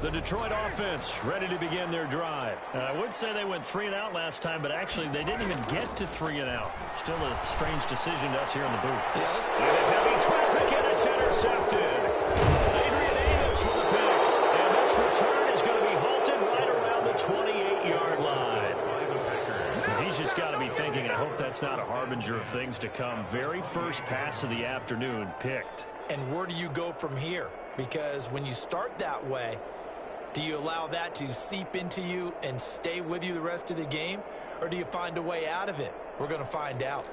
The Detroit offense ready to begin their drive. I would say they went 3 and out last time, but actually they didn't even get to 3 and out. Still a strange decision to us here in the booth. Yeah, let's... Heavy traffic, and it's intercepted. Adrian Davis with a pick. And this return is going to be halted right around the 28-yard line. He's just got to be thinking, I hope that's not a harbinger of things to come. Very first pass of the afternoon picked. And where do you go from here? Because when you start that way, do you allow that to seep into you and stay with you the rest of the game? Or do you find a way out of it? We're going to find out.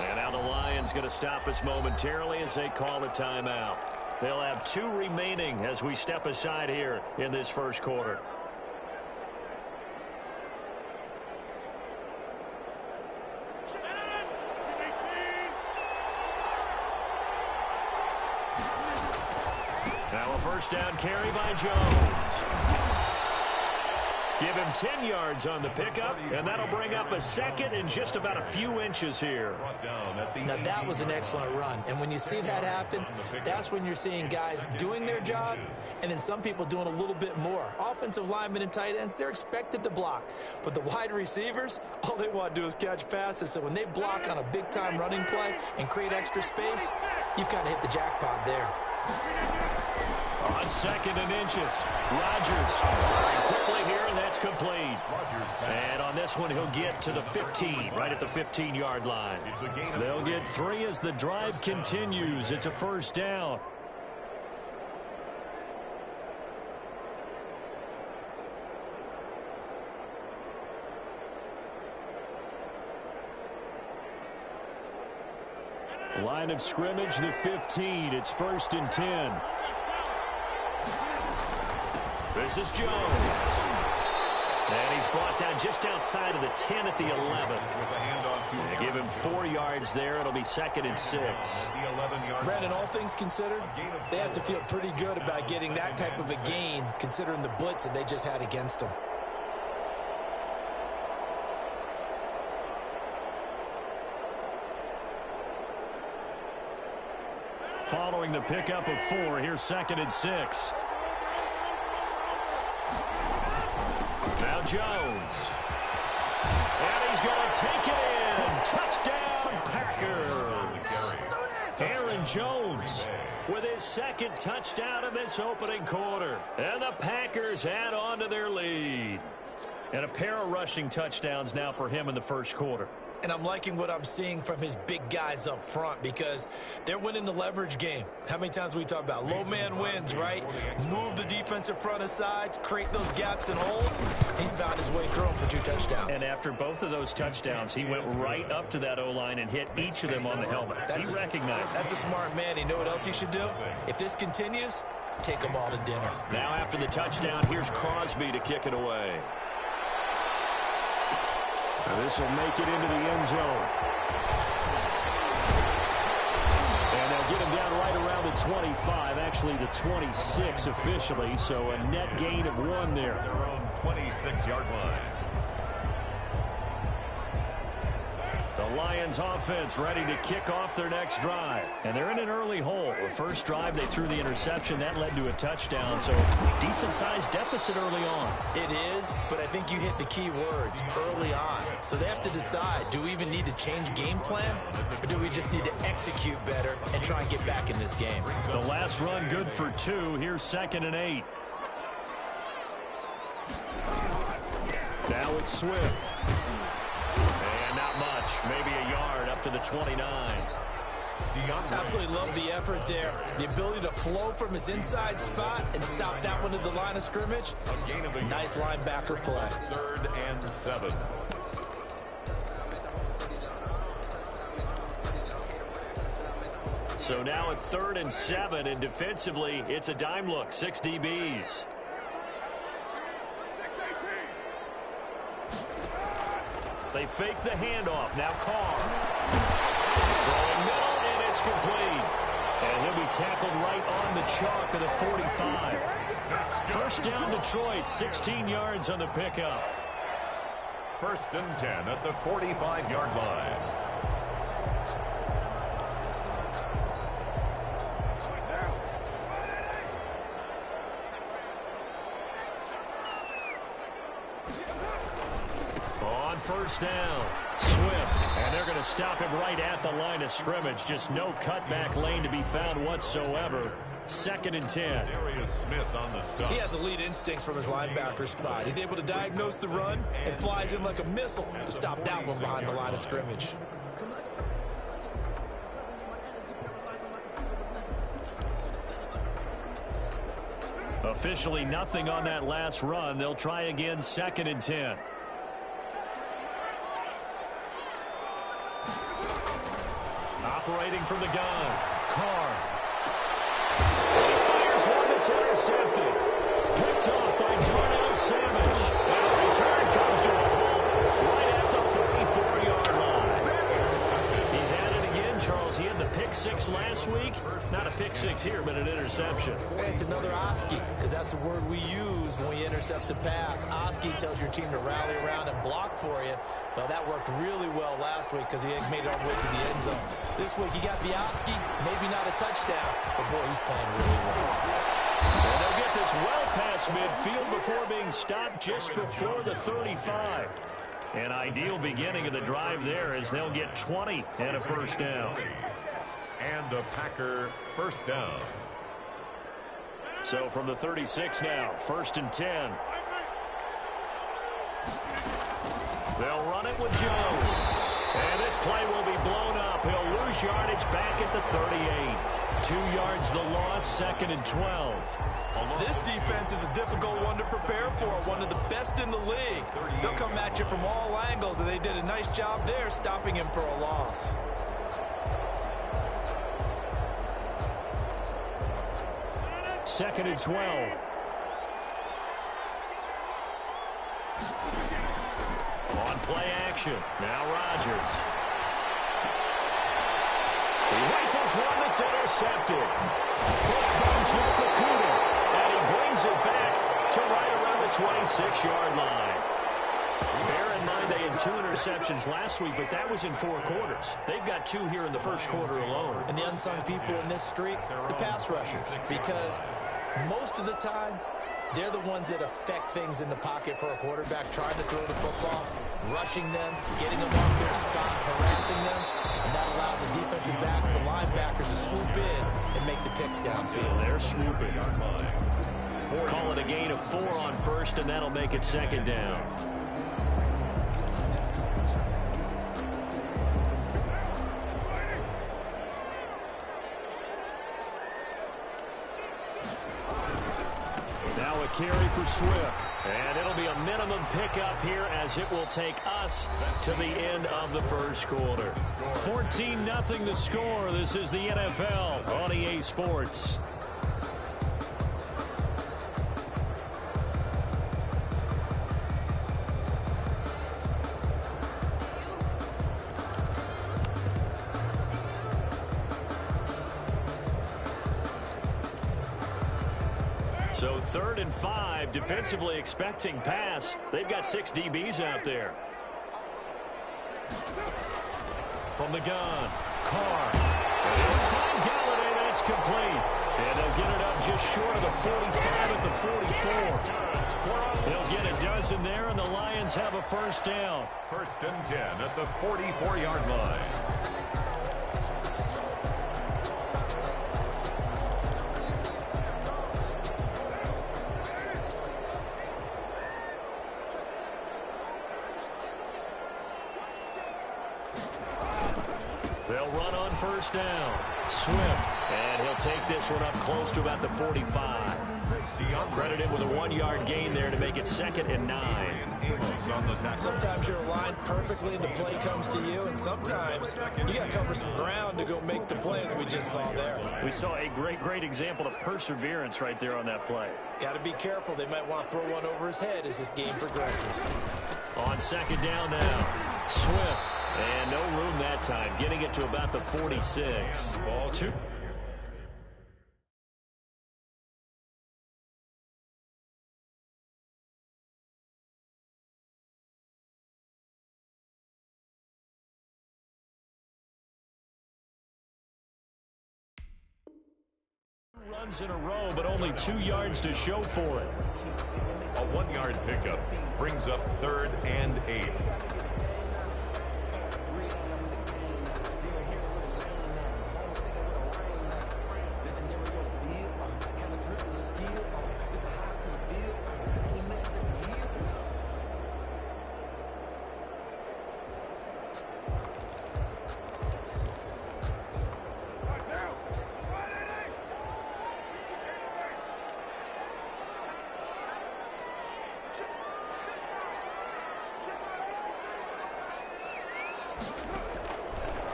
And now the Lions going to stop us momentarily as they call a timeout. They'll have 2 remaining as we step aside here in this first quarter. Now a first down carry by Jones. Give him 10 yards on the pickup, and that'll bring up a second in just about a few inches here. Now, that was an excellent run. And when you see that happen, that's when you're seeing guys doing their job and then some people doing a little bit more. Offensive linemen and tight ends, they're expected to block. But the wide receivers, all they want to do is catch passes. So when they block on a big-time running play and create extra space, you've kind of hit the jackpot there. On 2nd and inches, Rodgers firing quickly here, and that's complete. And on this one, he'll get to the 15, right at the 15-yard line. They'll get 3 as the drive continues. It's a first down. Line of scrimmage, the 15. It's 1st and 10. This is Jones. And he's brought down just outside of the 10 at the 11. They give him 4 yards there. It'll be 2nd and 6. Brandon, all things considered, they have to feel pretty good about getting that type of a gain considering the blitz that they just had against them. Following the pickup of 4, here's 2nd and 6. Now Jones. And he's going to take it in. Touchdown, Packers. Aaron Jones with his 2nd touchdown in this opening quarter. And the Packers add on to their lead. And a pair of rushing touchdowns now for him in the first quarter. And I'm liking what I'm seeing from his big guys up front because they're winning the leverage game. How many times we talk about low man wins, right? Move the defensive front aside, create those gaps and holes. He's found his way through them for 2 touchdowns. And after both of those touchdowns, he went right up to that O-line and hit each of them on the helmet. He recognized. That's a smart man. You know what else he should do? If this continues, take them all to dinner. Now after the touchdown, here's Crosby to kick it away. This will make it into the end zone. And they'll get him down right around the 25, actually the 26 officially, so a net gain of 1 there. Their own 26-yard line. The Lions offense ready to kick off their next drive. And they're in an early hole. The first drive, they threw the interception. That led to a touchdown, so decent-sized deficit early on. It is, but I think you hit the key words, early on. So they have to decide, do we even need to change game plan, or do we just need to execute better and try and get back in this game? The last run good for 2. Here's 2nd and 8. Now it's Swift. And not much, maybe a yard up to the 29. Absolutely love the effort there. The ability to flow from his inside spot and stop that one at the line of scrimmage. Nice linebacker play. 3rd and 7. So now at 3rd and 7, and defensively, it's a dime look, 6 DBs. They fake the handoff. Now Carr. Throwing middle, and it's complete. And he'll be tackled right on the chalk of the 45. First down, Detroit, 16 yards on the pickup. First and 10 at the 45-yard line. On first down, Swift, and they're going to stop him right at the line of scrimmage. Just no cutback lane to be found whatsoever. Second and 10. Smith on the stop. He has elite instincts from his linebacker spot. He's able to diagnose the run and flies in like a missile to stop that one behind the line of scrimmage. Officially nothing on that last run. They'll try again, second and 10. Operating from the gun, Carr. He fires one that's intercepted. Picked off by Darnell Savage. And the return comes to a halt right at the 44-yard line. He's at it again, Charles. He had the pick six last week. Not a pick six here, but an interception. It's another Oski, because that's the word we use when we intercept a pass. Oski tells your team to rally around and block for you. Well, that worked really well last week because he made it all the way to the end zone. This week, he got the Oski, maybe not a touchdown, but boy, he's playing really well. And they'll get this well past midfield before being stopped just before the 35. An ideal beginning of the drive there as they'll get 20 and a first down. And a Packer first down. So from the 36 now, first and 10. They'll run it with Jones. And this play will be blown up. He'll lose yardage back at the 38. 2 yards the loss, second and 12. This defense is a difficult one to prepare for, one of the best in the league. They'll come at you from all angles, and they did a nice job there stopping him for a loss. Second and 12. On play action. Now Rodgers. He rifles one that's intercepted. Hooked by Jeff Okudah. And he brings it back to right around the 26-yard line. Bear in mind they had 2 interceptions last week, but that was in 4 quarters. They've got 2 here in the first quarter alone. And the unsung people in this streak, the pass rushers, because most of the time, they're the ones that affect things in the pocket for a quarterback, trying to throw the football, rushing them, getting them off their spot, harassing them, and that allows the defensive backs, the linebackers, to swoop in and make the picks downfield. They're swooping. Call it a gain of 4 on first, and that'll make it second down. Carry for Swift. And it'll be a minimum pickup here as it will take us to the end of the first quarter. 14-0 the score. This is the NFL on EA Sports. So 3rd and 5, defensively expecting pass. They've got 6 DBs out there. From the gun, Carr. And they'll find Galladay, that's complete. And they'll get it up just short of the 45 at the 44. They'll get a dozen there, and the Lions have a first down. First and 10 at the 44-yard line. They'll run on first down. Swift. And he'll take this one up close to about the 45. Credit him with a 1-yard gain there to make it 2nd and 9. Sometimes you're aligned perfectly and the play comes to you, and sometimes you got to cover some ground to go make the play, as we just saw there. We saw a great example of perseverance right there on that play. Got to be careful. They might want to throw one over his head as this game progresses. On 2nd down now, Swift. And no room that time, getting it to about the 46. Ball two. Runs in a row, but only 2 yards to show for it. A 1-yard pickup brings up 3rd and 8.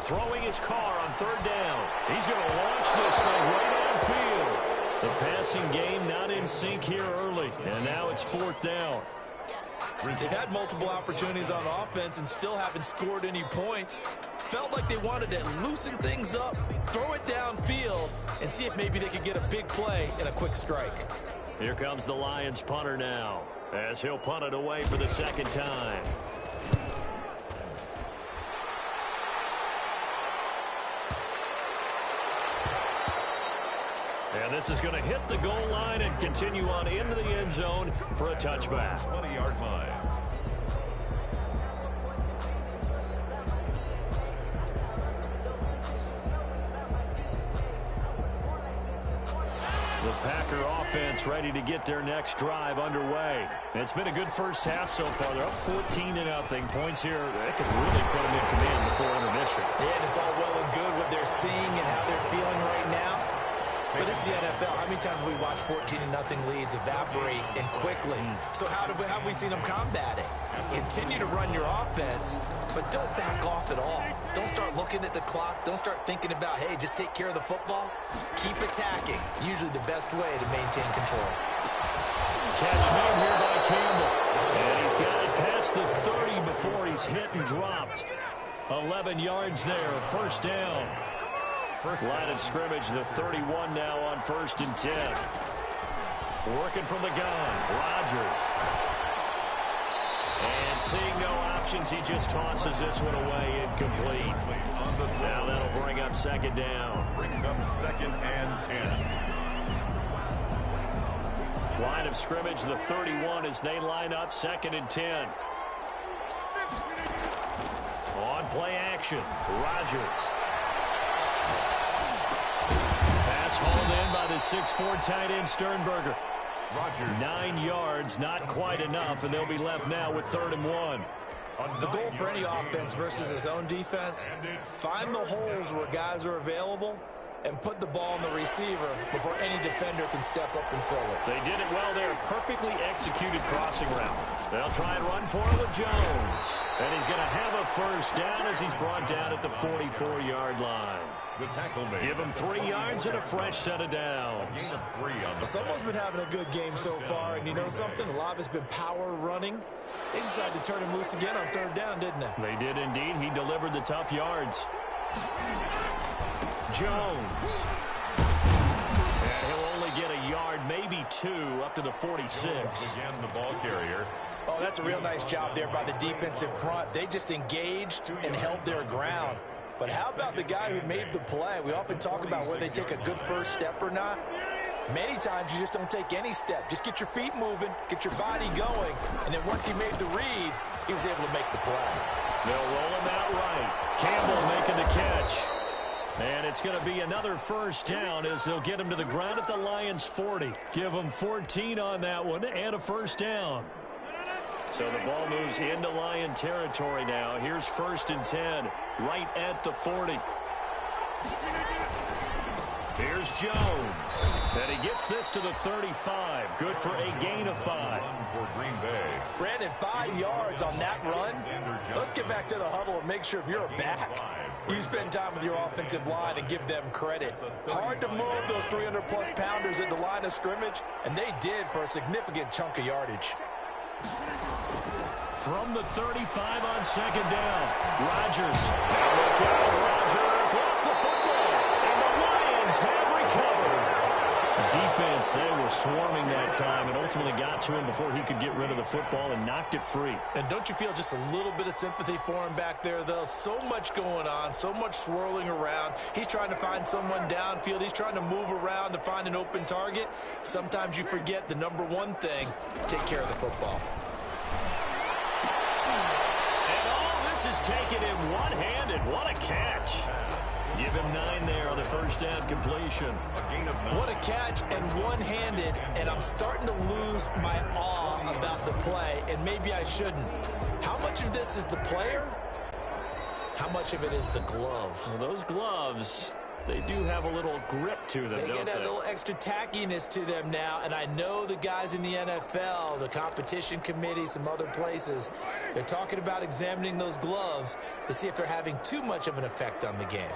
Throwing his car on 3rd down. He's going to launch this thing right downfield. The passing game not in sync here early, and now it's 4th down. They've had multiple opportunities on offense and still haven't scored any points. Felt like they wanted to loosen things up, throw it downfield, and see if maybe they could get a big play and a quick strike. Here comes the Lions punter now, as he'll punt it away for the 2nd time. And this is going to hit the goal line and continue on into the end zone for a touchback. 20-yard line. The Packer offense ready to get their next drive underway. It's been a good first half so far. They're up 14-0. Points here, they could really put them in command before intermission. Yeah, and it's all well and good what they're seeing and how they're feeling right now. But this is the NFL. How many times have we watched 14-0 leads evaporate and quickly? So how have we seen them combat it? Continue to run your offense, but don't back off at all. Don't start looking at the clock. Don't start thinking about, hey, just take care of the football. Keep attacking. Usually the best way to maintain control. Catch made here by Campbell. And he's got it past the 30 before he's hit and dropped. 11 yards there, 1st down. Line of scrimmage, the 31 now on 1st and 10. Working from the gun, Rodgers. And seeing no options, he just tosses this one away, incomplete. Now that'll bring up 2nd down. Brings up 2nd and 10. Line of scrimmage, the 31 as they line up 2nd and 10. On play action, Rodgers. Pass hauled in by the 6'4" tight end Sternberger. Rodgers. 9 yards, not quite enough, and they'll be left now with 3rd and 1. The goal for any offense versus his own defense, find the holes where guys are available and put the ball in the receiver before any defender can step up and fill it. They did it well there. Perfectly executed crossing route. They'll try and run for it with Jones. And he's going to have a 1st down as he's brought down at the 44-yard line. The tackle made. Give him 3 yards and a fresh set of downs. Someone's been having a good game so far, and you know something? A lot of it's been power running. They decided to turn him loose again on 3rd down, didn't they? They did indeed. He delivered the tough yards. Jones. And he'll only get a yard, maybe 2, up to the 46. Again, the ball carrier. Oh, that's a real nice job there by the defensive front. They just engaged and held their ground. But how about the guy who made the play? We often talk about whether they take a good first step or not. Many times you just don't take any step. Just get your feet moving, get your body going, and then once he made the read, he was able to make the play. They'll roll him out right. Campbell making the catch. And it's going to be another 1st down as they'll get him to the ground at the Lions' 40. Give him 14 on that one and a 1st down. So the ball moves into Lion territory now. Here's 1st and 10, right at the 40. Here's Jones. And he gets this to the 35. Good for a gain of 5. For Green Bay. Brandon, 5 yards on that run. Let's get back to the huddle and make sure if you're a back, you spend time with your offensive line and give them credit. Hard to move those 300-plus pounders at the line of scrimmage, and they did for a significant chunk of yardage. from the 35 on second down. Rodgers. Now look out. Rodgers lost the football. And the Lions have recovered. The defense, they were swarming that time and ultimately got to him before he could get rid of the football and knocked it free. And don't you feel just a little bit of sympathy for him back there, though? So much going on, so much swirling around. He's trying to find someone downfield. He's trying to move around to find an open target. Sometimes you forget the number one thing, take care of the football. And all this is taken in one-handed. What a catch. Give him 9 there on the first down completion. What a catch and one-handed, and I'm starting to lose my awe about the play, and maybe I shouldn't. How much of this is the player? How much of it is the glove? Well, those gloves, they do have a little grip to them, They get a little extra tackiness to them now, and I know the guys in the NFL, the competition committee, some other places, they're talking about examining those gloves to see if they're having too much of an effect on the game.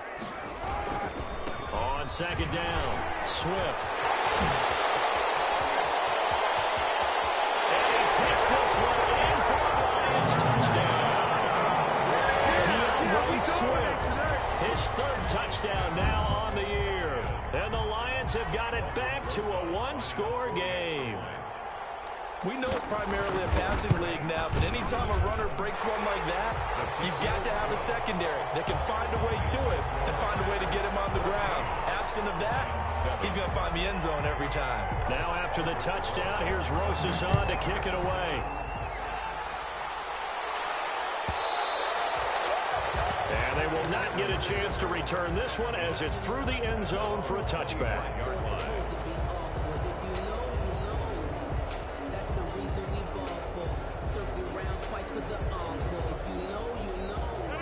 On second down, Swift. And he takes this one in for a Lions touchdown. Swift, his 3rd touchdown now on the year. And the Lions have got it back to a one-score game. We know it's primarily a passing league now, but anytime a runner breaks one like that, you've got to have a secondary that can find a way to it and find a way to get him on the ground. Absent of that, he's going to find the end zone every time. Now after the touchdown, here's Rosas on to kick it away. And they will not get a chance to return this one as it's through the end zone for a touchback.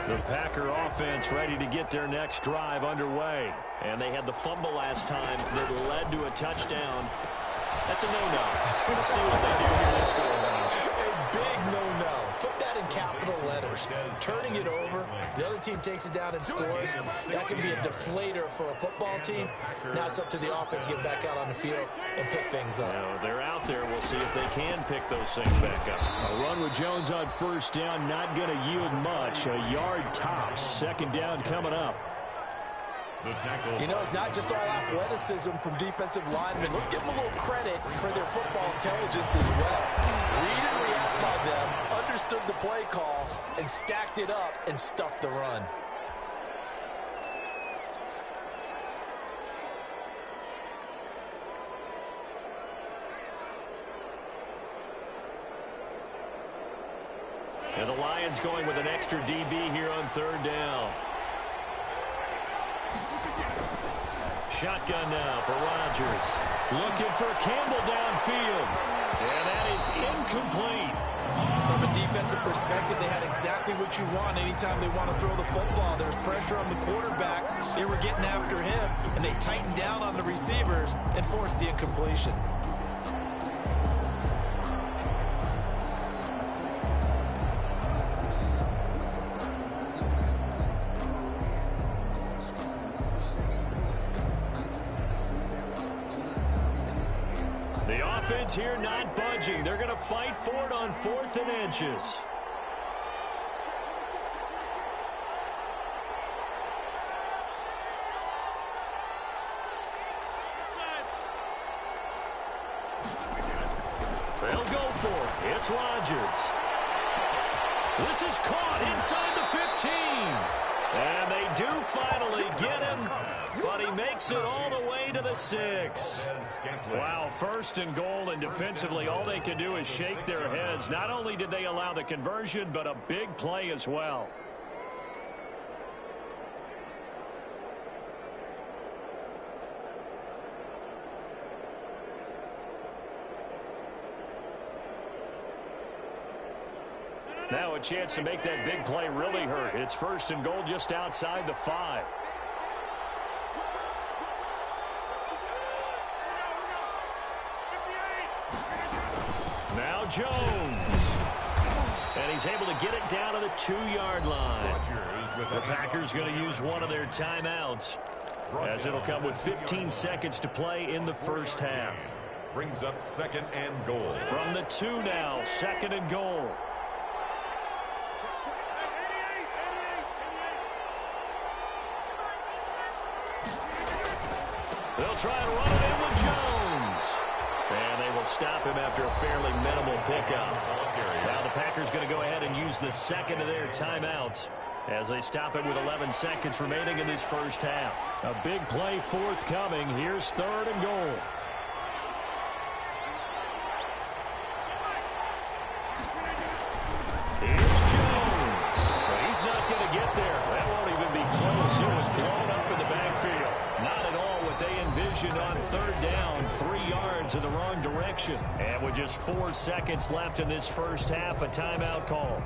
The Packer offense ready to get their next drive underway. And they had the fumble last time that led to a touchdown. That's a no-no. Let's see what they do here this go-around. A big no-no. Put that in capital letters. Turning it over, the other team takes it down and scores. That can be a deflator for a football team. Now it's up to the offense to get back out on the field and pick things up. They're out there. We'll see if they can pick those things back up. A run with Jones on first down, not going to yield much. A yard tops. Second down coming up. You know, it's not just all athleticism from defensive linemen. Let's give them a little credit for their football intelligence as well. Read and react by them, understood the play call, and stacked it up and stuffed the run. And the Lions going with an extra DB here on third down. Shotgun now for Rodgers. Looking for Campbell downfield. And that is incomplete. From a defensive perspective, they had exactly what you want anytime they want to throw the football. There's pressure on the quarterback. They were getting after him, and they tightened down on the receivers and forced the incompletion. Here not budging. They're going to fight for it on 4th and inches. They'll go for it. It's Rodgers. This is caught inside the 15. And they do finally get him, but he makes it all the way to the 6. Wow, 1st and goal, and defensively all they can do is shake their heads. Not only did they allow the conversion, but a big play as well. Now a chance to make that big play really hurt. It's 1st and goal just outside the 5. Now Jones. And he's able to get it down to the 2-yard line. The Packers going to use one of their timeouts, as it'll come with 15 seconds to play in the first half. Brings up 2nd and goal. From the 2 now, 2nd and goal. They'll try and run it in with Jones. And they will stop him after a fairly minimal pickup. Now the Packers going to go ahead and use the second of their timeouts as they stop it with 11 seconds remaining in this first half. A big play forthcoming. Here's 3rd and goal. Here's Jones. But he's not going to get there. That won't even be close. It was blown up in the backfield. Not at all what they envisioned on 3rd down. 3 yards in the wrong direction. And with just 4 seconds left in this first half, a timeout call.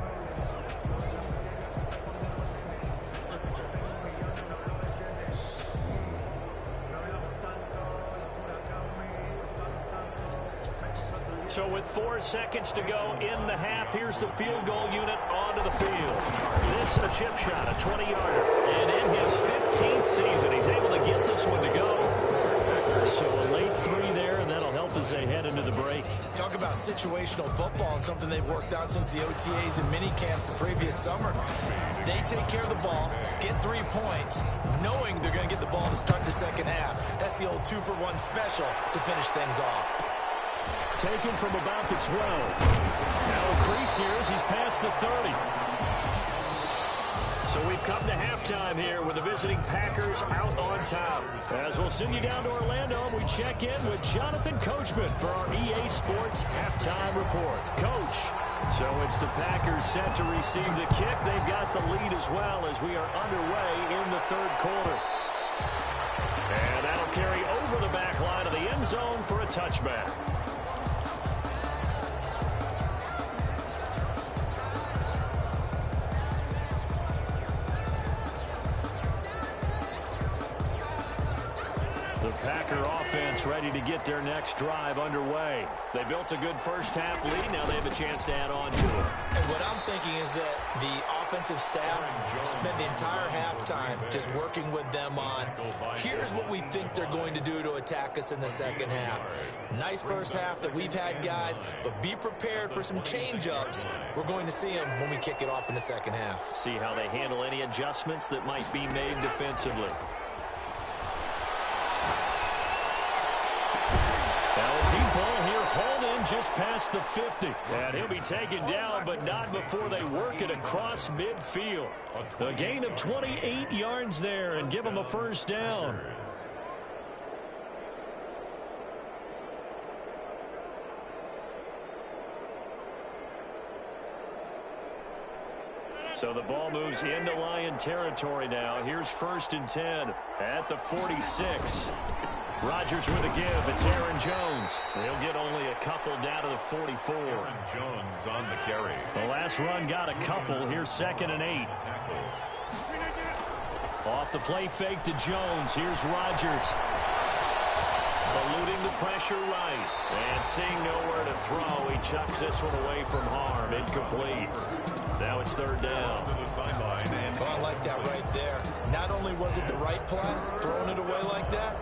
So with 4 seconds to go in the half, here's the field goal unit onto the field. This a chip shot, a 20-yarder. And in his 15th season, he's able to get this one to go. So a late 3 there, and that'll help as they head into the break. Talk about situational football and something they've worked on since the OTAs and mini camps the previous summer. They take care of the ball, get 3 points, knowing they're going to get the ball to start the second half. That's the old 2-for-1 special to finish things off. Taken from about the 12. Now a crease here as he's past the 30. So we've come to halftime here with the visiting Packers out on top. As we'll send you down to Orlando, we check in with Jonathan Coachman for our EA Sports Halftime Report. Coach, so it's the Packers set to receive the kick. They've got the lead as well as we are underway in the 3rd quarter. And that'll carry over the back line of the end zone for a touchback. Packer offense ready to get their next drive underway. They built a good first half lead. Now they have a chance to add on to it. And what I'm thinking is that the offensive staff spent the entire halftime just working with them on, here's what we think they're going to do to attack us in the second half. Nice first half that we've had, guys, but be prepared for some change-ups. We're going to see them when we kick it off in the second half. See how they handle any adjustments that might be made defensively. Deep ball here, hauled in just past the 50. And he'll be taken down, but not before they work it across midfield. A gain of 28 yards there and give them a first down. So the ball moves into Lion territory now. Here's 1st and 10 at the 46. Rodgers with a give. It's Aaron Jones. He'll get only a couple down to the 44. Aaron Jones on the carry. The last run got a couple. Here's 2nd and 8. Off the play fake to Jones. Here's Rodgers. Eluding the pressure right. And seeing nowhere to throw, he chucks this one away from harm. Incomplete. Now it's 3rd down. To the sideline. Oh, I like that right there. Not only was it the right play, throwing it away like that,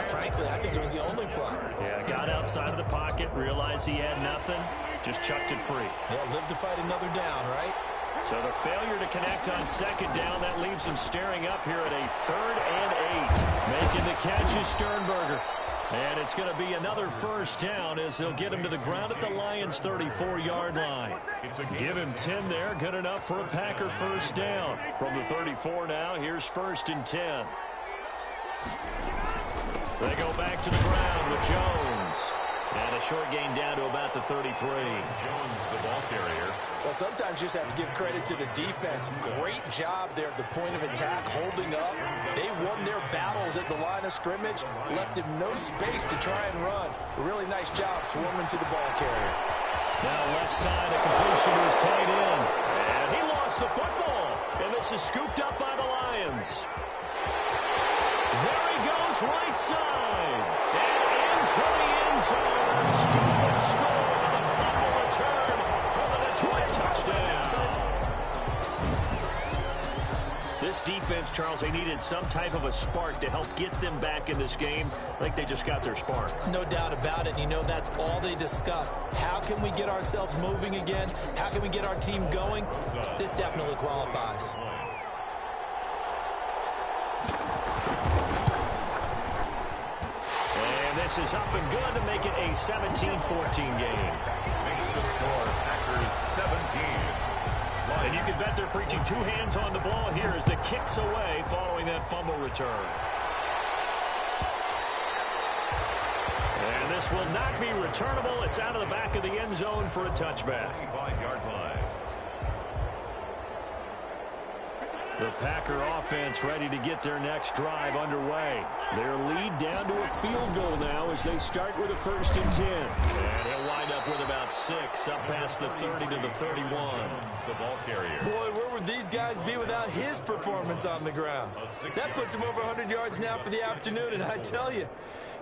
frankly, I think it was the only play. Yeah, got outside of the pocket, realized he had nothing, just chucked it free. Yeah, live to fight another down, right? So the failure to connect on 2nd down, that leaves him staring up here at a 3rd and 8. Making the catch is Sternberger. And it's going to be another first down as they'll get him to the ground at the Lions' 34-yard line. Give him 10 there, good enough for a Packer first down. From the 34 now, here's 1st and 10. They go back to the ground with Jones. And a short gain down to about the 33. Jones, the ball carrier. Well, sometimes you just have to give credit to the defense. Great job there at the point of attack, holding up. They won their battles at the line of scrimmage, left him no space to try and run. A really nice job swarming to the ball carrier. Now left side, a completion to his tight end. And he lost the football. And this is scooped up by the Lions. There he goes, right side. And into the end zone. Scoop and score on a fumble return for the Detroit touchdown. This defense, Charles, they needed some type of a spark to help get them back in this game. I think they just got their spark. No doubt about it. You know, that's all they discussed. How can we get ourselves moving again? How can we get our team going? This definitely qualifies. this is up and good to make it a 17-14 game. Makes the score Packers 17. And you can bet they're preaching two hands on the ball here as the kick's away following that fumble return. And this will not be returnable. It's out of the back of the end zone for a touchback. 25-yard line. The Packer offense ready to get their next drive underway. Their lead down to a field goal now as they start with a 1st and 10. And he'll wind up with about 6 up past the 30 to the 31. The ball carrier. Boy, where would these guys be without his performance on the ground? That puts him over 100 yards now for the afternoon, and I tell you,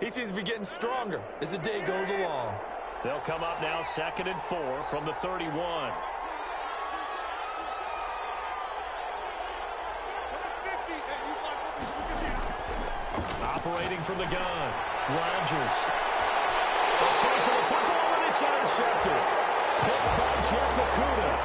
he seems to be getting stronger as the day goes along. They'll come up now 2nd and 4 from the 31. Operating from the gun, Rodgers. A fight for the football, and it's intercepted. Picked by Jeff Okudah.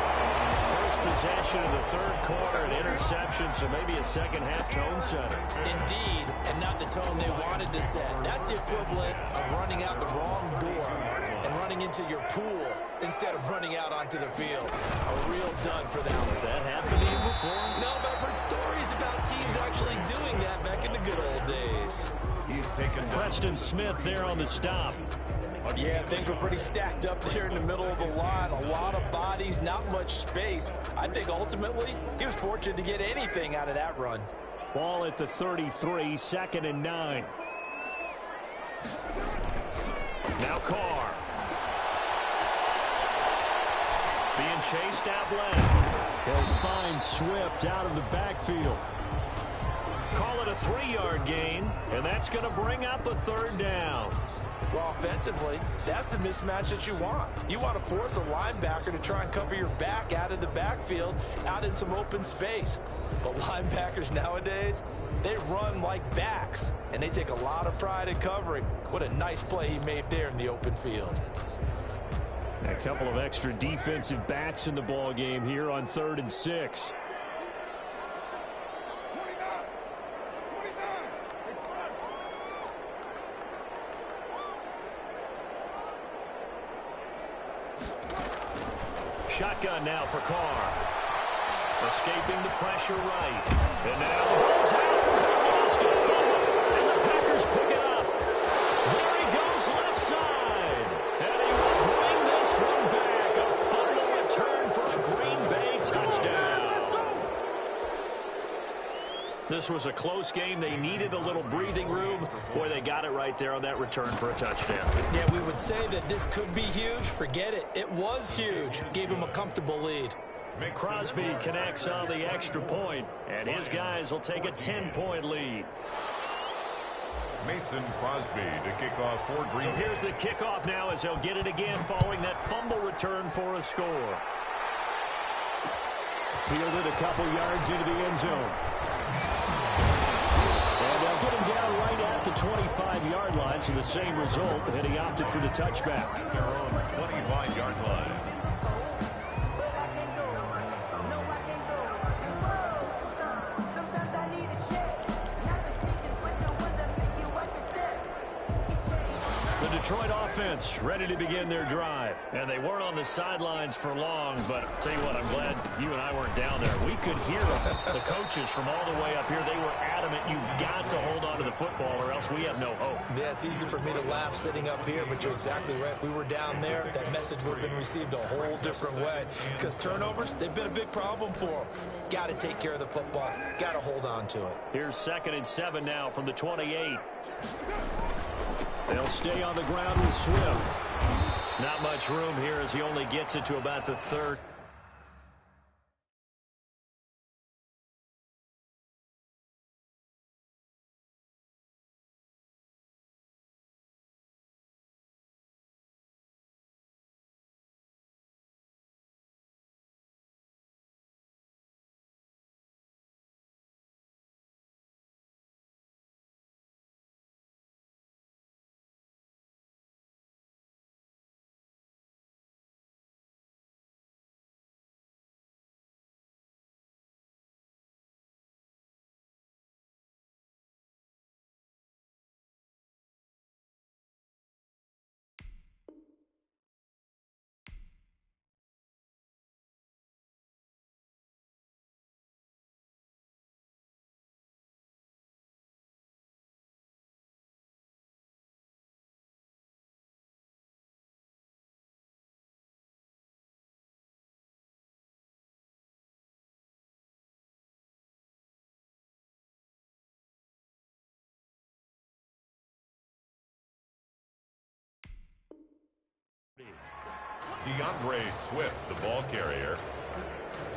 First possession of the 3rd quarter, an interception, so maybe a second-half tone setter. Indeed, and not the tone they wanted to set. That's the equivalent of running out the wrong door and running into your pool instead of running out onto the field. A real dud for them. Has that happened to you before? No, but I've heard stories about teams actually doing that back in the good old days. He's taken Preston Smith there on the stop. Yeah, things were pretty stacked up there in the middle of the line. A lot of bodies, not much space. I think ultimately he was fortunate to get anything out of that run. Ball at the 33, 2nd and 9. Now Carr. Being chased out left. He'll find Swift out of the backfield. Call it a 3-yard gain, and that's going to bring up a 3rd down. Well, offensively, that's the mismatch that you want. You want to force a linebacker to try and cover your back out of the backfield, out in some open space. But linebackers nowadays, they run like backs, and they take a lot of pride in covering. What a nice play he made there in the open field. A couple of extra defensive backs in the ball game here on 3rd and 6. Shotgun now for Carr. Escaping the pressure right. And now the ball's out. Carr lost it. And the Packers pick it up. There he goes left side. And he will bring this one back. A fumble return for a Green Bay touchdown. This was a close game. They needed a little breathing room. Boy, they got it right there on that return for a touchdown. Yeah, we would say that this could be huge. Forget it. It was huge. Gave him a comfortable lead. Crosby connects on the extra point, and his guys will take a 10-point lead. Mason Crosby to kick off for Green So Bay. here's the kickoff now as they'll get it again following that fumble return for a score. Fielded a couple yards into the end zone. And they'll get him down right at the 25-yard line, so the same result, and he opted for the touchback. Their own 25-yard line. The Detroit offense ready to begin their drive. And they weren't on the sidelines for long, but I'll tell you what, I'm glad you and I weren't down there. We could hear them. The coaches from all the way up here, they were adamant, you've got to hold on to the football or else we have no hope. Yeah, it's easy for me to laugh sitting up here, but you're exactly right. If we were down there, that message would have been received a whole different way. Because turnovers, they've been a big problem for them. Got to take care of the football. Got to hold on to it. Here's 2nd and 7 now from the 28. They'll stay on the ground with Swift. Not much room here as he only gets it to about the 3rd. DeAndre Swift, the ball carrier,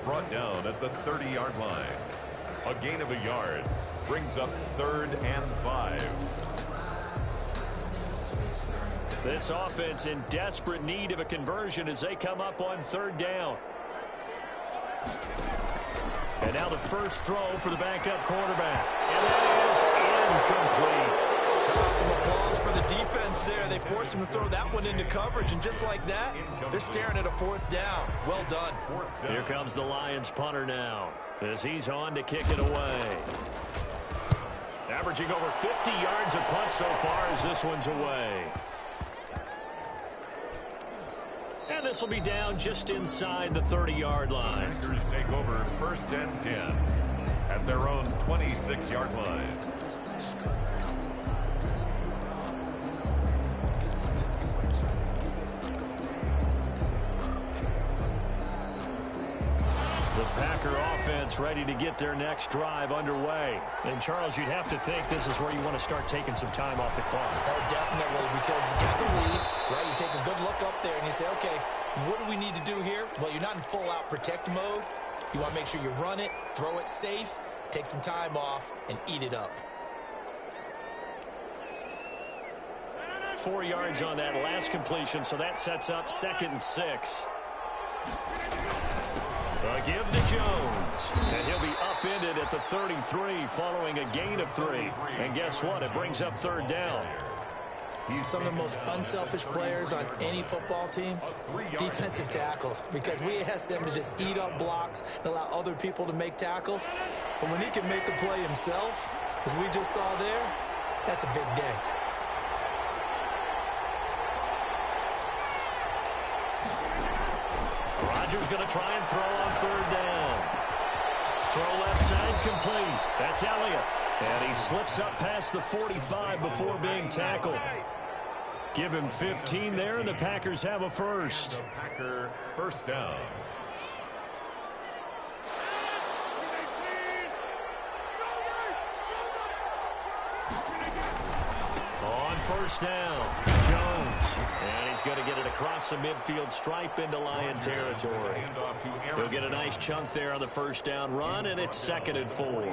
brought down at the 30-yard line. A gain of a yard brings up 3rd and 5. This offense in desperate need of a conversion as they come up on 3rd down. And now the first throw for the backup quarterback. And that is incomplete. How about some applause for the defense there? They forced him to throw that one into coverage, and just like that, they're staring at a 4th down. Well done. Here comes the Lions punter now as he's on to kick it away. Averaging over 50 yards a punt so far as this one's away. And this will be down just inside the 30-yard line. Packers take over 1st and 10 at their own 26-yard line. The Packer offense ready to get their next drive underway. And, Charles, you'd have to think this is where you want to start taking some time off the clock. Oh, definitely, because you got the lead, right? You take a good look up there and you say, okay, what do we need to do here? Well, you're not in full-out protect mode. You want to make sure you run it, throw it safe, take some time off, and eat it up. 4 yards on that last completion, so that sets up 2nd and 6. A give to Jones, and he'll be upended at the 33 following a gain of 3. And guess what? It brings up 3rd down. Some of the most unselfish players on any football team, defensive tackles, because we ask them to just eat up blocks and allow other people to make tackles. But when he can make a play himself, as we just saw there, that's a big day. Rodgers going to try and throw on 3rd down. Throw left side complete. That's Elliott. And he slips up past the 45 before being tackled. Give him 15 there, and the Packers have a first. The Packer 1st down. On 1st down, Jones. And he's going to get it across the midfield stripe into Lion territory. He'll get a nice chunk there on the 1st down run, and it's 2nd and 4.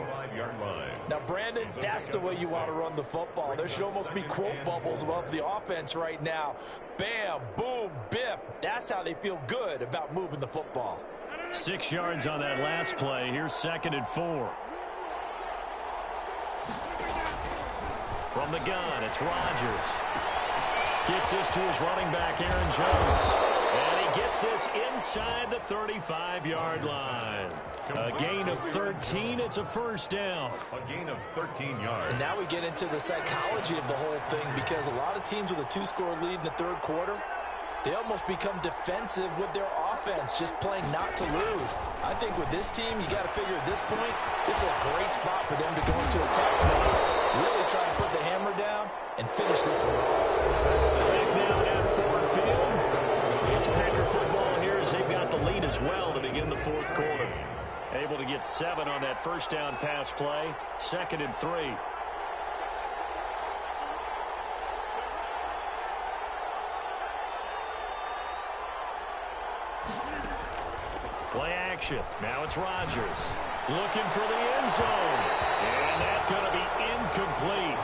Now, Brandon, that's the way you want to run the football. There should almost be quote bubbles above the offense right now. Bam, boom, biff. That's how they feel good about moving the football. 6 yards on that last play. Here's 2nd and 4. From the gun, it's Rodgers. Gets this to his running back, Aaron Jones. And he gets this inside the 35-yard line. A gain of 13. It's a 1st down. A gain of 13 yards. And now we get into the psychology of the whole thing, because a lot of teams with a 2-score lead in the 3rd quarter, they almost become defensive with their offense, just playing not to lose. I think with this team, you got to figure at this point, this is a great spot for them to go into attack mode. Really try to put the hammer down and finish this one off. Back now at Ford Field. It's Packer football here as they've got the lead as well to begin the 4th quarter. Able to get 7 on that 1st down pass play. 2nd and 3. Play action. Now it's Rodgers. Looking for the end zone. And that's going to be incomplete.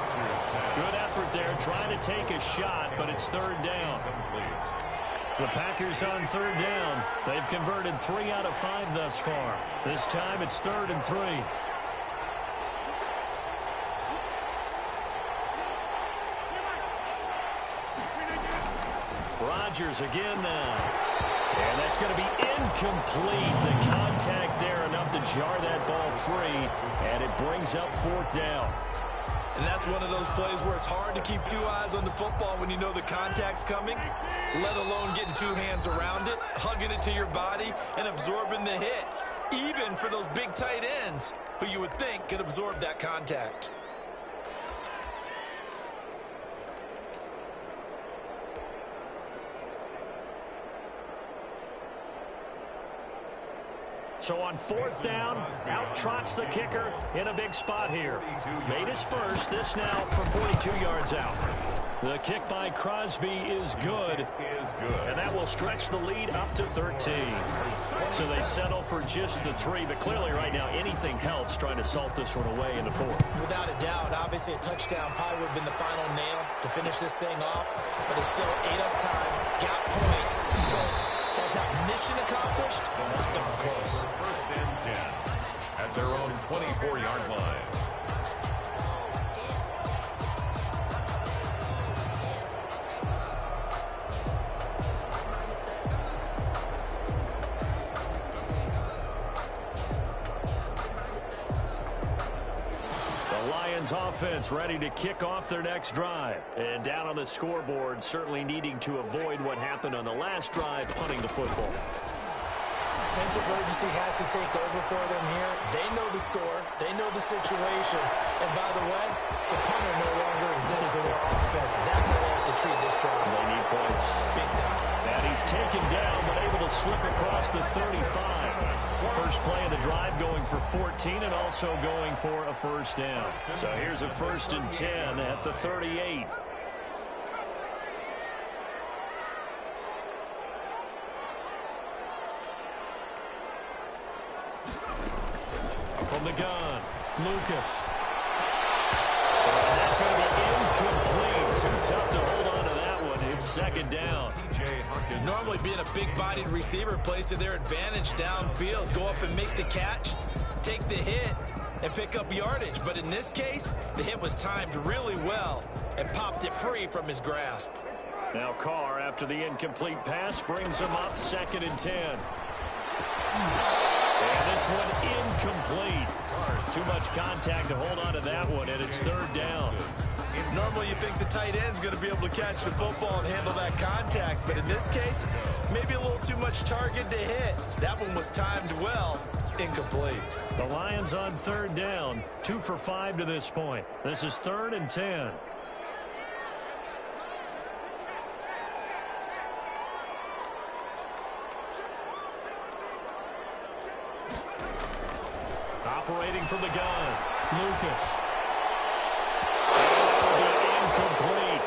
Good effort there trying to take a shot, but it's 3rd down. The Packers on 3rd down. They've converted 3 out of 5 thus far. This time it's 3rd and 3. Rodgers again now. And that's going to be incomplete. The contact there enough to jar that ball free, and it brings up 4th down. And that's one of those plays where it's hard to keep 2 eyes on the football when you know the contact's coming, let alone getting 2 hands around it, hugging it to your body, and absorbing the hit, even for those big tight ends who you would think could absorb that contact. So on 4th down, out trots the kicker in a big spot here. Made his first, this now from 42 yards out. The kick by Crosby is good. And that will stretch the lead up to 13. So they settle for just the 3. But clearly right now, anything helps trying to salt this one away in the 4th. Without a doubt, obviously a touchdown probably would have been the final nail to finish this thing off. But it's still ate up time, got points. So while it's not mission accomplished, it's darn close. First and 10 at their own 24-yard line. Offense ready to kick off their next drive. And down on the scoreboard, certainly needing to avoid what happened on the last drive, punting the football. Sense of urgency has to take over for them here. They know the score. They know the situation. And by the way, the punter no longer exists for their offense. That's how they have to treat this drive. They need points. Big time. And he's taken down, but able to slip across the 35. First play of the drive going for 14 and also going for a first down. So here's a 1st and 10 at the 38. From the gun, Lucas. That's going to be incomplete. Too tough to hold on to that one. It's 2nd down. Normally being a big-bodied receiver plays to their advantage downfield. Go up and make the catch, take the hit, and pick up yardage. But in this case, the hit was timed really well and popped it free from his grasp. Now Carr, after the incomplete pass, brings him up 2nd and 10. And this one incomplete. Too much contact to hold on to that one, and it's 3rd down. Normally you think the tight end's going to be able to catch the football and handle that contact, but in this case, maybe a little too much target to hit. That one was timed well, incomplete. The Lions on 3rd down, 2 for 5 to this point. This is 3rd and 10. Operating from the gun, Lucas. Incomplete.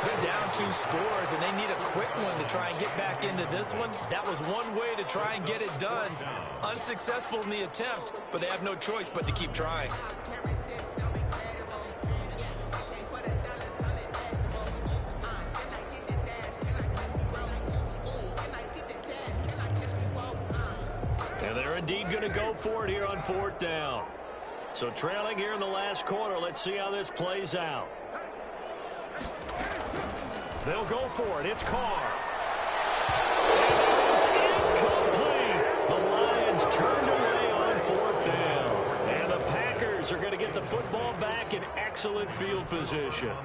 They're down 2 scores, and they need a quick one to try and get back into this one. That was one way to try and get it done. Unsuccessful in the attempt, but they have no choice but to keep trying. And they're indeed going to go for it here on 4th down. So trailing here in the last quarter, let's see how this plays out. They'll go for it. It's Carr. And it is incomplete. The Lions turned away on 4th down. And the Packers are going to get the football back in excellent field position.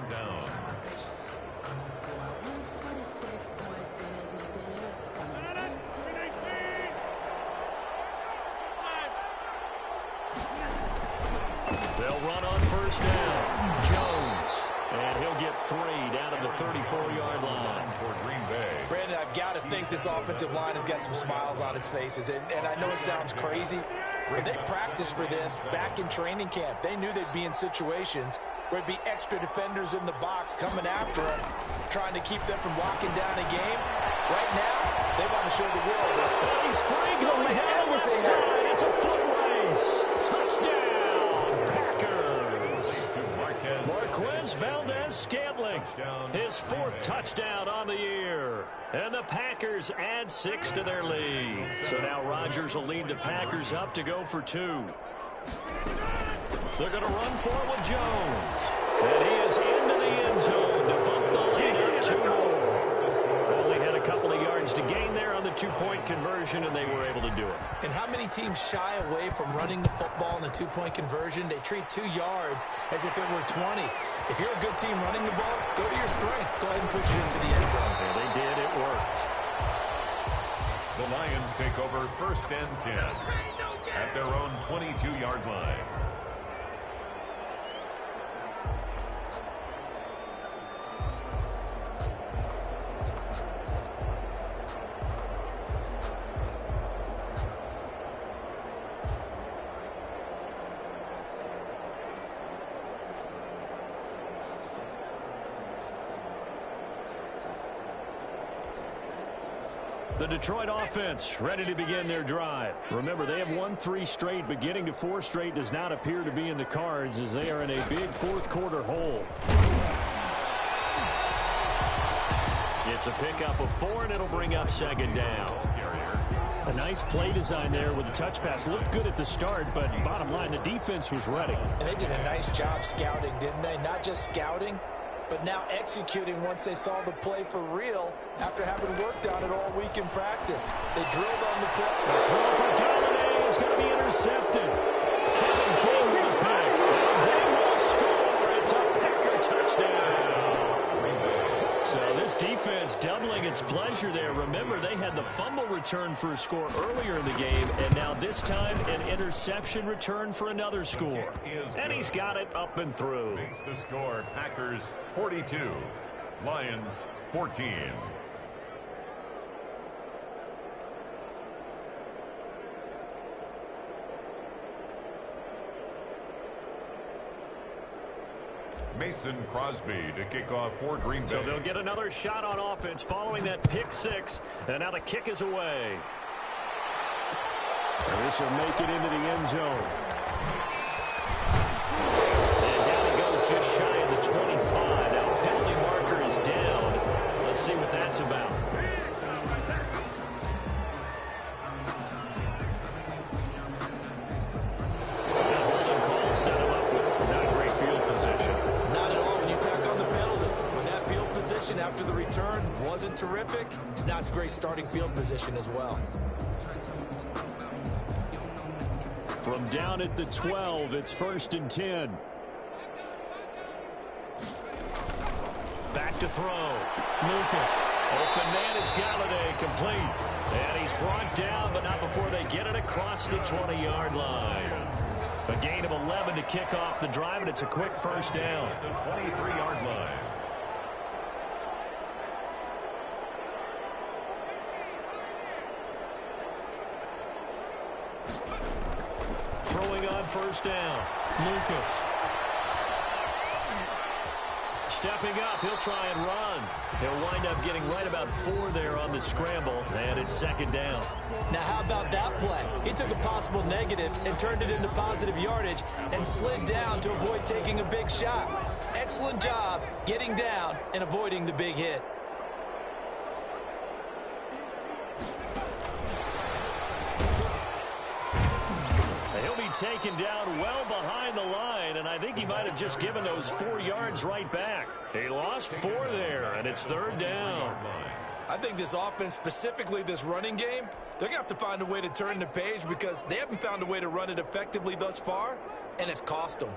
They'll run on 1st down. Jones. And he'll get 3 down at the 34-yard line. For Green Bay. Brandon, I've got to think this offensive line has got some smiles on its faces. And I know it sounds crazy, but they practiced for this back in training camp. They knew they'd be in situations where it'd be extra defenders in the box coming after them, trying to keep them from locking down a game. Right now, they want to show the world. He's free going down the left side. It's a foot race. Touchdown. Marquez Valdez-Scantling, his 4th touchdown on the year. And the Packers add 6 to their lead. So now Rodgers will lead the Packers up to go for 2. They're going to run for it with Jones. And he is into the end zone to bump the lead up 2 more. Only had a couple of yards to gain there on the 2-point conversion, and they were able to do it. And how many teams shy away from running the football in the 2-point conversion? They treat 2 yards as if it were 20. If you're a good team running the ball, go to your strength. Go ahead and push it into the end zone. Yeah, they did. It worked. The Lions take over 1st and 10 at their own 22-yard line. The Detroit offense ready to begin their drive. Remember, they have won 3 straight, but getting to 4 straight does not appear to be in the cards as they are in a big fourth-quarter hole. It's a pickup of 4, and it'll bring up second down. A nice play design there with the touch pass. Looked good at the start, but bottom line, the defense was ready. And they did a nice job scouting, didn't they? Not just scouting, but now executing once they saw the play for real after having worked on it all week in practice. They drilled on the play. The throw for Galladay is going to be intercepted. Kevin King with a pick. And they will score. It's a Packer touchdown. So this defense doubling its pleasure there. Remember, they had the fumble return for a score earlier in the game, and now this time an interception return for another score. And he's got it up and through. Makes the score Packers 42, Lions 14. Mason Crosby to kick off for Green Bay. So they'll get another shot on offense following that pick 6, and now the kick is away. And this will make it into the end zone. And down it goes just shy of the 25. Now penalty marker is down. Let's see what that's about. After the return wasn't terrific. It's not great starting field position as well. From down at the 12, it's 1st and 10. Back to throw. Lucas. Open man is Galladay, complete. And he's brought down, but not before they get it across the 20-yard line. A gain of 11 to kick off the drive, and it's a quick first down. The 23-yard line. Throwing on first down. Lucas. Stepping up, he'll try and run. He'll wind up getting right about 4 there on the scramble, and it's second down. Now, how about that play? He took a possible negative and turned it into positive yardage and slid down to avoid taking a big shot. Excellent job getting down and avoiding the big hit. Taken down well behind the line, and I think he might have just given those 4 yards right back. He lost 4 there, and it's third down. I think this offense, specifically this running game, they're going to have to find a way to turn the page because they haven't found a way to run it effectively thus far, and it's cost them.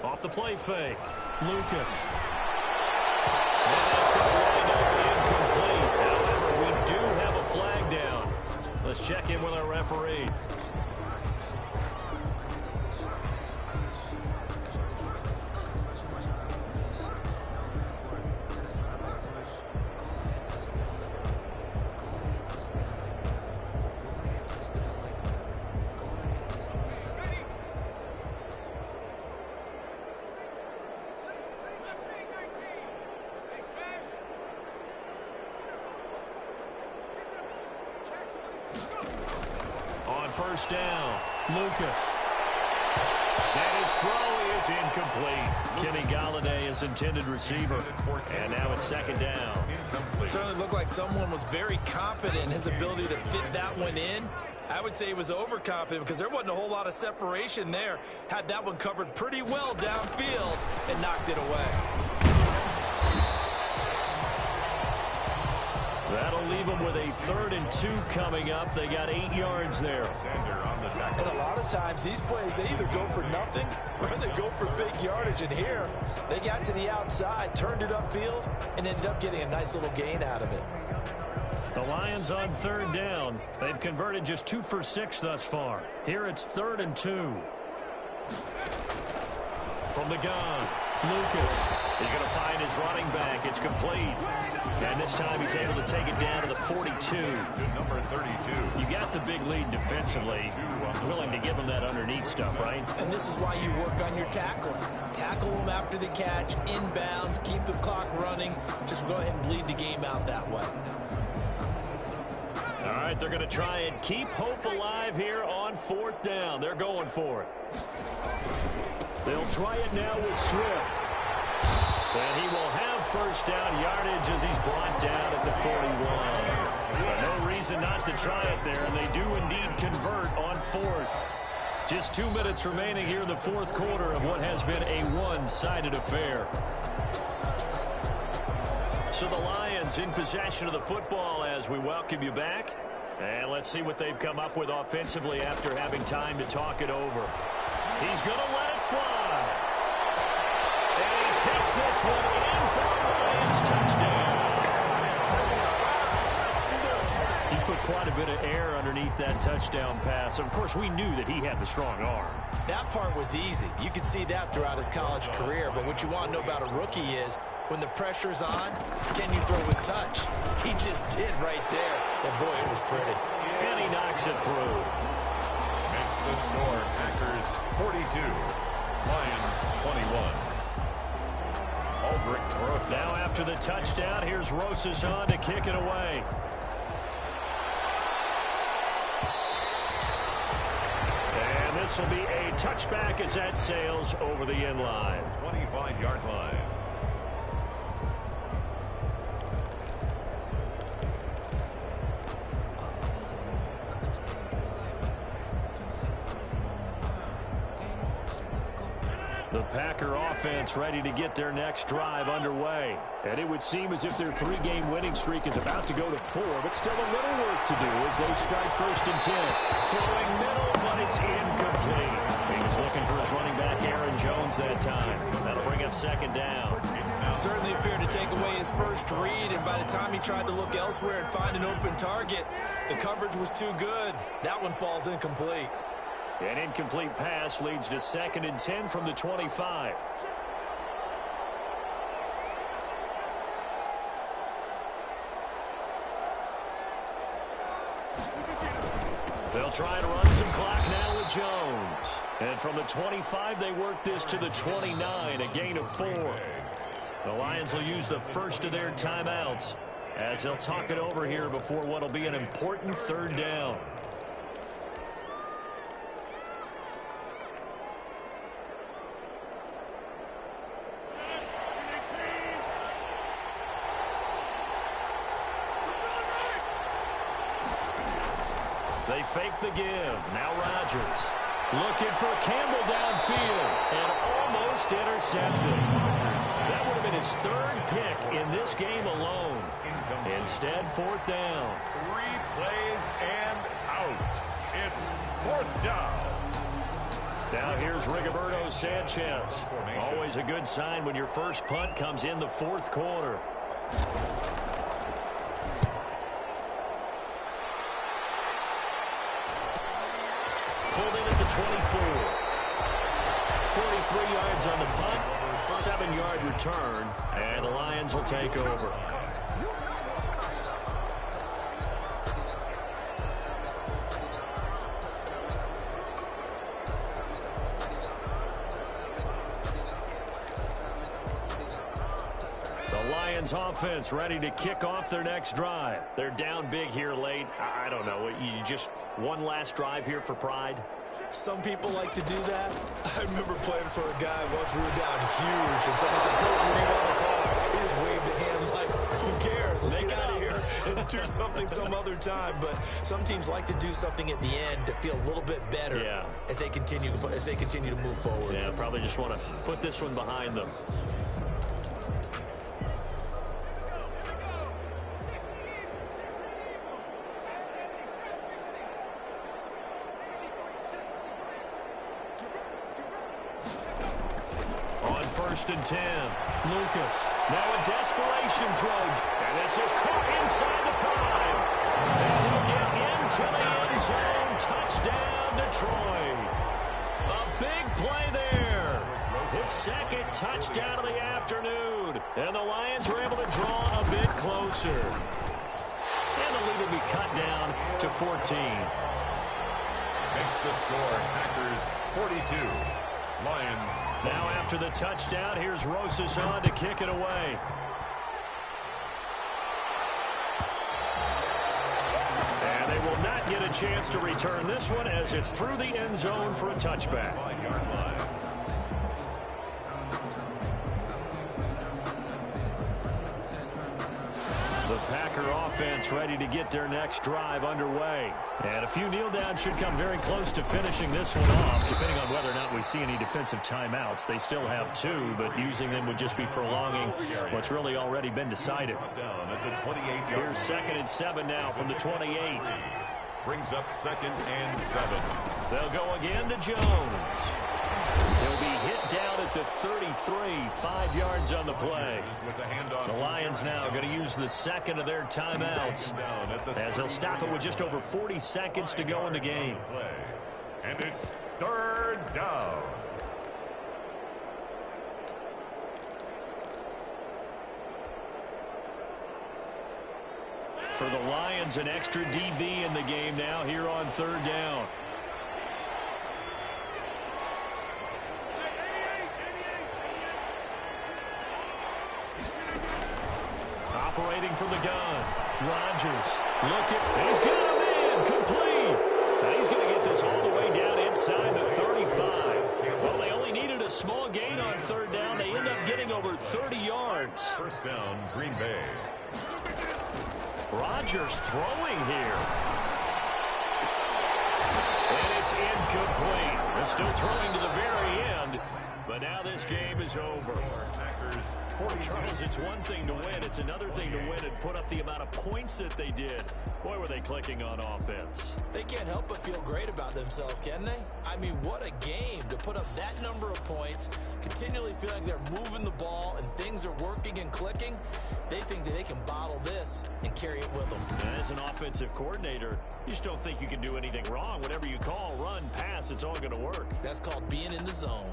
Off the play fake, Lucas. And it's going to wind up incomplete. However, we do have a flag down. Let's check in with our referee. First down, Lucas. And his throw is incomplete. Kenny Galladay is intended receiver. And now it's second down. It certainly looked like someone was very confident in his ability to fit that one in. I would say he was overconfident because there wasn't a whole lot of separation there. Had that one covered pretty well downfield and knocked it away. That'll leave them with a 3rd and 2 coming up. They got 8 yards there. And a lot of times these plays, they either go for nothing or they go for big yardage. And here, they got to the outside, turned it upfield, and ended up getting a nice little gain out of it. The Lions on 3rd down. They've converted just 2 for 6 thus far. Here it's 3rd and 2. From the gun, Lucas is going to find his running back. It's complete. And this time he's able to take it down to the 42. To number 32. You got the big lead defensively. Willing to give him that underneath stuff, right? And this is why you work on your tackling. Tackle them after after the catch, inbounds, keep the clock running. Just go ahead and bleed the game out that way. All right, they're going to try and keep hope alive here on 4th down. They're going for it. They'll try it now with Swift. And he will have first down yardage as he's brought down at the 41. But no reason not to try it there, and they do indeed convert on 4th. Just 2 minutes remaining here in the 4th quarter of what has been a one-sided affair. So the Lions in possession of the football as we welcome you back. And let's see what they've come up with offensively after having time to talk it over. He's going to let it fly. And he takes this one in for a Lions touchdown. He put quite a bit of air underneath that touchdown pass. Of course, we knew that he had the strong arm. That part was easy. You could see that throughout his college career. But what you want to know about a rookie is when the pressure's on, can you throw with touch? He just did right there. And, boy, it was pretty. And he knocks it through. Makes the score Packers 42, Lions 21. Aldrich Rosas. Now after the touchdown, here's Rosas on to kick it away. And this will be a touchback as that sails over the end line. 25-yard line. The Packer offense ready to get their next drive underway. And it would seem as if their 3-game winning streak is about to go to 4, but still a little work to do as they strike 1st and 10. Throwing middle, but it's incomplete. He was looking for his running back, Aaron Jones, that time. That'll bring up 2nd down. Certainly appeared to take away his first read, and by the time he tried to look elsewhere and find an open target, the coverage was too good. That one falls incomplete. An incomplete pass leads to 2nd and 10 from the 25. They'll try to run some clock now with Jones. And from the 25, they work this to the 29, a gain of 4. The Lions will use the first of their timeouts as they'll talk it over here before what will be an important 3rd down. They fake the give. Now Rodgers looking for Campbell downfield and almost intercepted. That would have been his 3rd pick in this game alone. Instead, 4th down. 3 plays and out. It's 4th down. Now here's Rigoberto Sanchez. Always a good sign when your first punt comes in the 4th quarter. Pulled in at the 24. 43 yards on the punt, 7-yard return, and the Lions will take over. The Lions offense ready to kick off their next drive. They're down big here late. I don't know. You just one last drive here for pride? Some people like to do that. I remember playing for a guy once. We were down huge, and someone said, "Coach, what do you want to call?" He just waved a hand like, who cares? Let's get out of here and do something some other time. But some teams like to do something at the end to feel a little bit better as they continue to move forward. Yeah, probably just want to put this one behind them. On 1st and 10, Lucas. Now a desperation throw. And this is caught inside the 5. And he'll get into the end zone. Touchdown, Detroit. A big play there. His 2nd touchdown of the afternoon. And the Lions are able to draw a bit closer. And the lead will be cut down to 14. Makes the score Packers 42, Lions. Now after the touchdown, here's Rosas on to kick it away. And they will not get a chance to return this one as it's through the end zone for a touchback. 5-yard line. The Packer offense ready to get their next drive underway. And a few kneel downs should come very close to finishing this one off, depending on whether or not we see any defensive timeouts. They still have 2, but using them would just be prolonging what's really already been decided. Down at the 28-yard. Here's 2nd and 7 now from the 28. Brings up 2nd and 7. They'll go again to Jones. He'll be hit down at the 33, 5 yards on the play. The Lions now going to use the second of their timeouts as they'll stop it with just over 40 seconds to go in the game. And it's 3rd down. For the Lions, an extra DB in the game now here on 3rd down. Operating from the gun. Rodgers. Look at, he's got him in. Complete. Now he's going to get this all the way down inside the 35. Well, they only needed a small gain on 3rd down. They end up getting over 30 yards. 1st down, Green Bay. Rodgers throwing here. And it's incomplete. They're still throwing to the very end. But now this game is over. Charles, it's one thing to win. It's another thing to win and put up the amount of points that they did. Boy, were they clicking on offense. They can't help but feel great about themselves, can they? I mean, what a game to put up that number of points, continually feel like they're moving the ball and things are working and clicking. They think that they can bottle this and carry it with them. And as an offensive coordinator, you just don't think you can do anything wrong. Whatever you call, run, pass, it's all going to work. That's called being in the zone.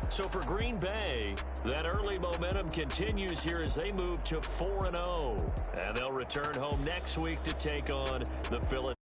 So for Green Bay, that early momentum continues here as they move to 4-0. And they'll return home next week to take on the Philadelphia.